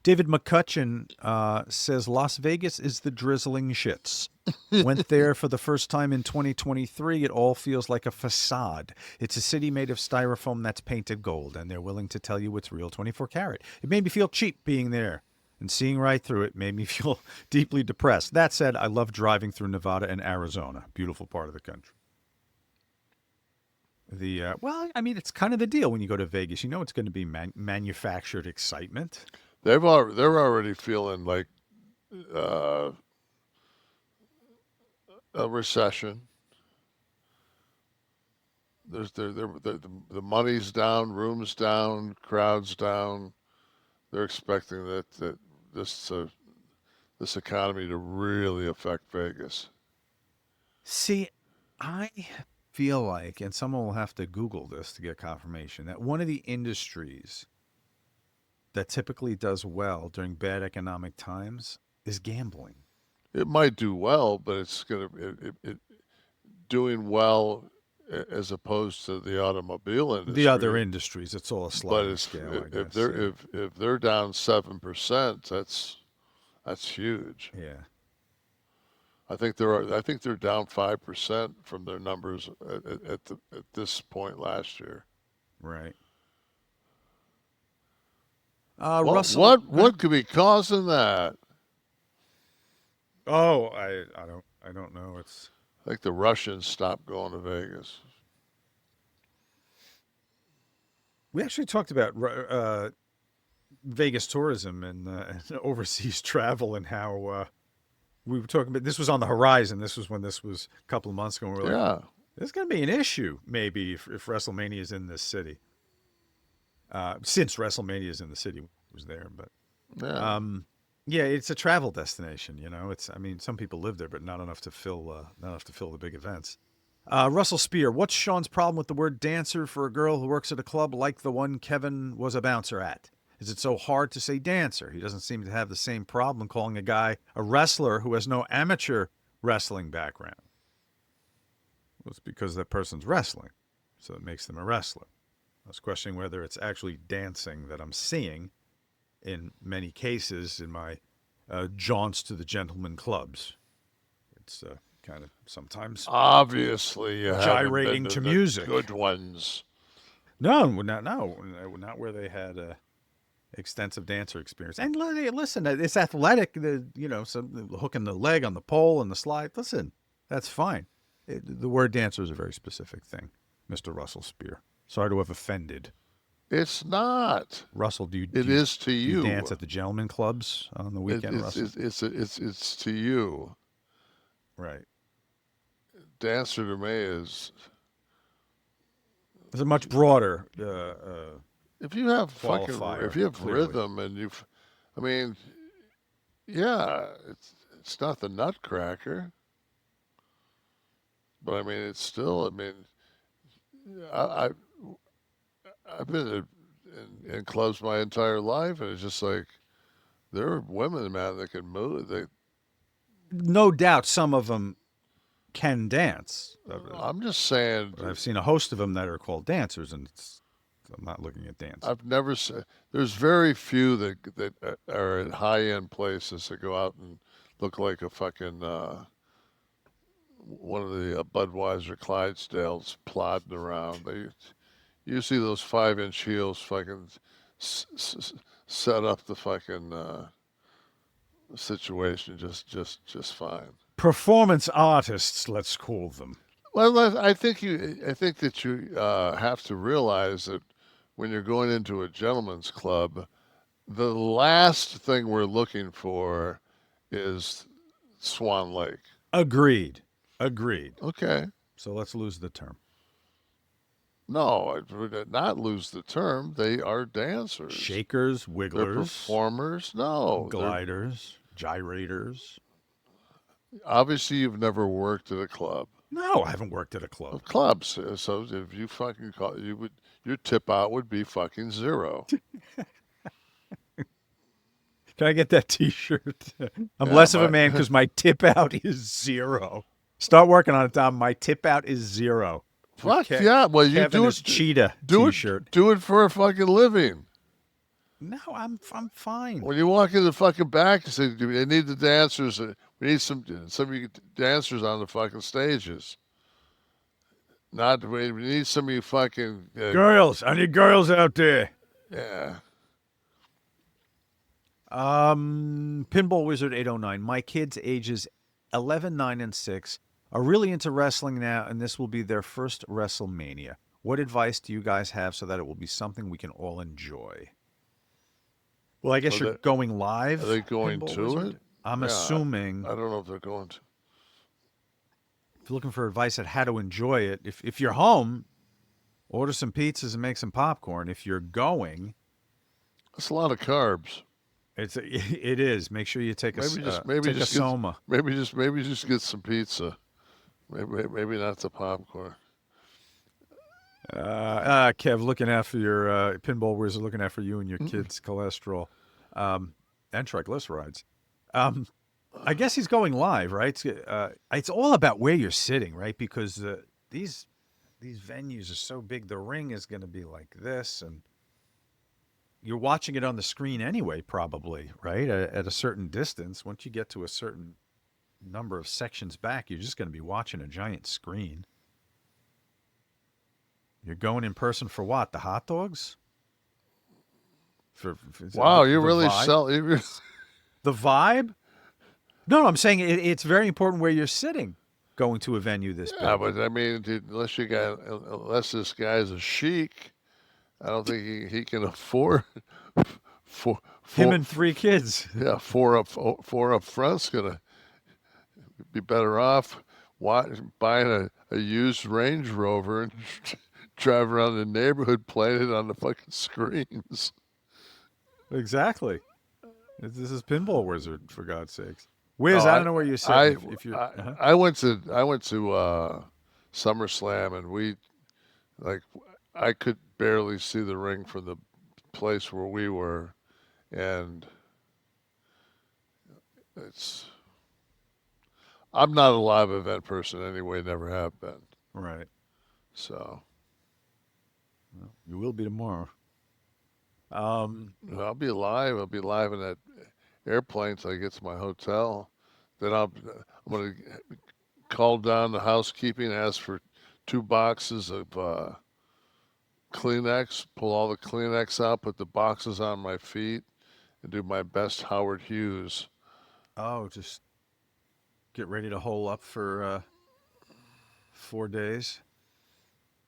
David McCutcheon says Las Vegas is the drizzling shits. Went there for the first time in 2023. It all feels like a facade. It's a city made of styrofoam that's painted gold, and they're willing to tell you it's real 24 karat. It made me feel cheap being there, and seeing right through it made me feel deeply depressed. That said, I love driving through Nevada and Arizona. Beautiful part of the country. Well, I mean, it's kind of the deal when you go to Vegas. You know it's going to be manufactured excitement. They're already feeling like uh, a recession. The money's down, rooms down, crowds down. They're expecting that this this economy to really affect Vegas. See, I feel like, and someone will have to Google this to get confirmation, that one of the industries that typically does well during bad economic times is gambling. It might do well, but it's gonna it doing well as opposed to the automobile The other industry. industries, it's all a But sliding it's scale, I if guess. they're Yeah. if they're down 7%, that's huge. Yeah. I think they're down 5% from their numbers at this point last year. Right. Russell, go ahead. What could be causing that? Oh, I don't know. It's I think the Russians stopped going to Vegas. we actually talked about Vegas tourism and overseas travel and how we were talking about this was on the horizon. This was when this was a couple of months ago. And we were like, Yeah, there's going to be an issue maybe if WrestleMania is in this city. Since WrestleMania is in the city, was there, but yeah. um, yeah, it's a travel destination. You know, it's I mean, some people live there, but not enough to fill the big events. Russell Spear, what's Sean's problem with the word dancer for a girl who works at a club like the one Kevin was a bouncer at? Is it so hard to say dancer? He doesn't seem to have the same problem calling a guy a wrestler who has no amateur wrestling background. Well, it's because that person's wrestling, so it makes them a wrestler. I was questioning whether it's actually dancing that I'm seeing in many cases in my jaunts to the gentlemen clubs. It's kind of sometimes Obviously, you haven't been gyrating to to the music. good ones. No, not no, not where they had extensive dancer experience. And listen, it's athletic. Some hooking the leg on the pole and the slide. Listen, that's fine. The word dancer is a very specific thing, Mister Russell Spear. Sorry to have offended. It's not. Russell, do you It do you, is to do you dance you. at the gentleman clubs on the weekend, Russell? It's to you. Right. Dancer to me is It's a much broader if you have qualifier, if you have clearly. rhythm and I mean, yeah, it's not the Nutcracker, but I mean, it's still. I mean, I I've been in clubs my entire life, and it's just like there are women, man, that can move. They, No doubt some of them can dance. I'm just saying, But I've seen a host of them that are called dancers, and I'm not looking at dance. I've never seen. There's very few that are at high end places that go out and look like a fucking one of the Budweiser Clydesdales plodding around. You see those 5 inch heels fucking s- s- set up the fucking situation just fine. Performance artists, let's call them. Well, I think that you have to realize that when you're going into a gentleman's club, the last thing we're looking for is Swan Lake. Agreed. Agreed. Okay. So let's lose the term. No, I would not lose the term. They are dancers. Shakers, They're wigglers, performers. No, they're gliders, gyrators. obviously you've never worked at a club. No, I haven't worked at a club. Of clubs, so if you fucking call, you would your tip out would be fucking zero. Can I get that T-shirt? I'm Yeah, less of a my man because my tip out is zero. Start working on it, Tom. My tip out is zero. The fuck yeah. Well, you Kevin is cheetah do T-shirt. do it for a fucking living. No, I'm fine. When you walk in the fucking back, you say, "They need the dancers. We need some of you dancers on the fucking stages. Not we need some of you fucking Girls, I need girls out there. yeah." Pinball Wizard 809. My kids ages 11, 9, and 6 are really into wrestling now, and this will be their first Wrestlemania. What advice do you guys have so that it will be something we can all enjoy? Well, I guess Are you're they, going are they live, going Pinball to Wizard. it? I'm Yeah, assuming I don't know if they're going to. if you're looking for advice on how to enjoy it, if you're home, order some pizzas and make some popcorn. If you're going, That's a lot of carbs. it is. Make sure you take Maybe take a just get soma. maybe just get some pizza. Maybe not the popcorn. Kev, looking out for your Pinball Wizard, looking out for you and your kids' cholesterol and triglycerides. Um, I guess he's going live, right? It's all about where you're sitting, right? Because these venues are so big. The ring is going to be like this, and you're watching it on the screen anyway, probably, right? At a certain distance. Once you get to a certain number of sections back, you're just going to be watching a giant screen. You're going in person for what? The hot dogs? For Wow, you the really vibe? sell. The vibe? No, I'm saying it's very important where you're sitting going to a venue this Yeah, big. but I mean, unless this guy's a sheik, I don't think he can afford four Him four and three kids. yeah four up front's gonna be better off buying a used Range Rover and drive around the neighborhood playing it on the fucking screens. Exactly. This is Pinball Wizard, for God's sakes. Wiz, Oh, I don't know where you're sitting. If you're, I went to SummerSlam and we like I could barely see the ring from the place where we were, and it's I'm not a live event person anyway, never have been. right. So Well, you will be tomorrow. Um, I'll be live. I'll be live in that airplane till I get to my hotel. Then I'm gonna call down the housekeeping, ask for 2 boxes of Kleenex, pull all the Kleenex out, put the boxes on my feet, and do my best Howard Hughes. just get ready to hole up for 4 days,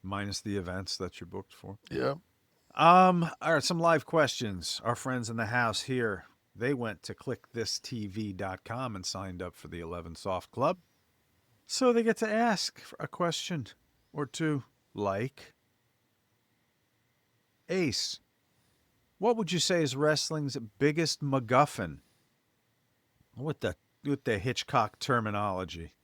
minus the events that you're booked for. Yep. All right, some live questions. Our friends in the house here, they went to clickthisTV.com and signed up for the 11 Soft Club. So they get to ask a question or two, like Ace, what would you say is wrestling's biggest MacGuffin? With the Hitchcock terminology.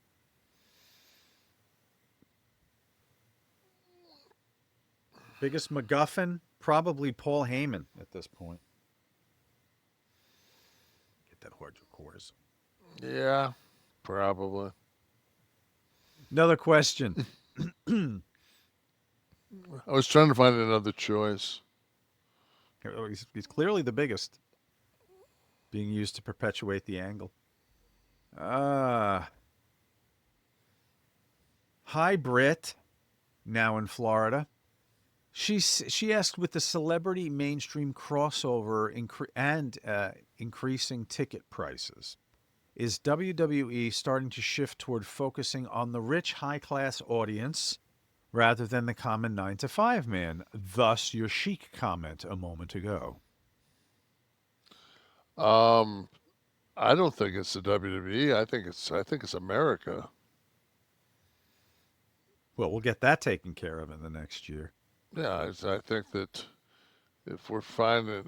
Biggest MacGuffin? Probably Paul Heyman at this point. Get that hardcore. Yeah, probably. Another question. I was trying to find another choice. He's clearly the biggest, being used to perpetuate the angle. Hi, Britt, now in Florida. She asked, with the celebrity mainstream crossover and increasing ticket prices, is WWE starting to shift toward focusing on the rich, high-class audience rather than the common 9 to 5 man? Thus, your chic comment a moment ago. Um, I don't think it's the WWE. I think it's America. Well, we'll get that taken care of in the next year. Yeah, I think that if we're finding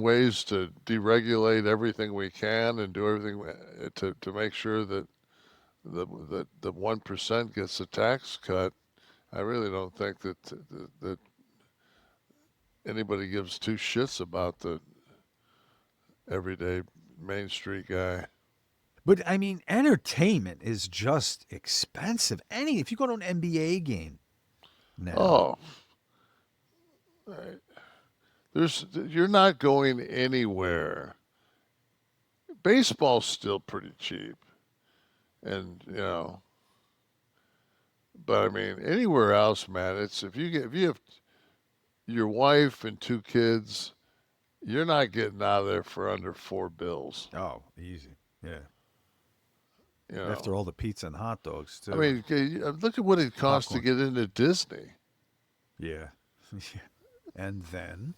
ways to deregulate everything we can and do everything to make sure that the 1% gets a tax cut, I really don't think that anybody gives two shits about the everyday Main Street guy. But I mean, entertainment is just expensive. If you go to an NBA game now, Oh, You're not going anywhere. Baseball's still pretty cheap, and but I mean, anywhere else, man, it's if you have your wife and two kids, you're not getting out of there for under $4 bills. Oh, easy. Yeah. You After know, all the pizza and hot dogs I too, mean, look at what it costs to popcorn. get into Disney. Yeah. And then,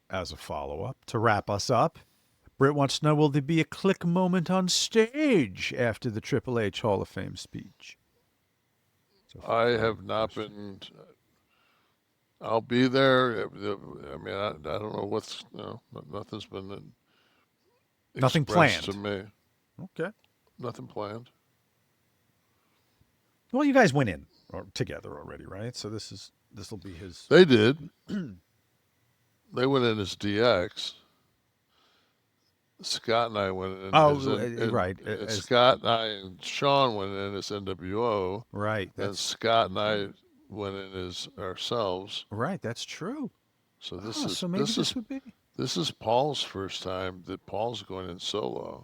as a follow up to wrap us up, Britt wants to know: will there be a Kliq moment on stage after the Triple H Hall of Fame speech? It's a I have follow-up not question. been. I'll be there. I mean, I don't know what's nothing's been Nothing expressed to planned. me. Okay. Nothing planned. Well, you guys went in together already, right? So this will be his. They did. They went in as DX. Scott and I went in as Oh, right. and As Scott and I and Sean went in as NWO. right. Then That's Scott and I went in as ourselves. right. That's true. So Oh, so maybe this would be. this is Paul's first time that Paul's going in solo.